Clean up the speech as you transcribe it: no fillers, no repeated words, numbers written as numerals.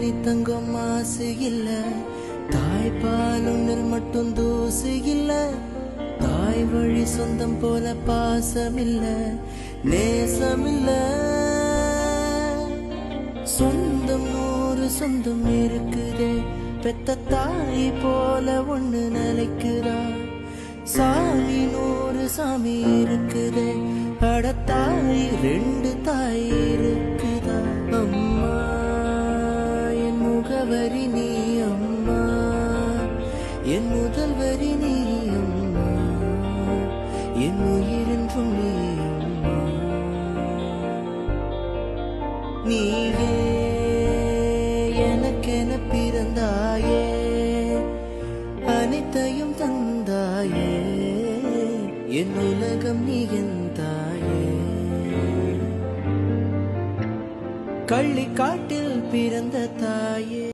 நீ தங்கம் மாசு இல்ல, தாய்ப்பால் ஒன்றில் மட்டும் தூசு இல்ல, தாய் வழி சொந்தம் போல பாசம் இல்ல, நேசம் இல்ல. சொந்தம் நூறு சொந்தம் இருக்குதே, பெத்த தாய் போல ஒண்ணு நிலைக்குதா. சாமி நூறு சாமி இருக்குதே, அட தாய் ரெண்டு தாய் இருக்குதா. அம்மா என் முகவரி நீ, அம்மா என் முதல் வரி நீ, அம்மா என் உயிரென்றும் நீ. அம்மா நீயே எனக்கென பிறந்தாயே, அனைத்தையும் தந்தாயே, என் உலகம் நீ என் தாயே. கள்ளிக்காட்டில் பிறந்த தாயே.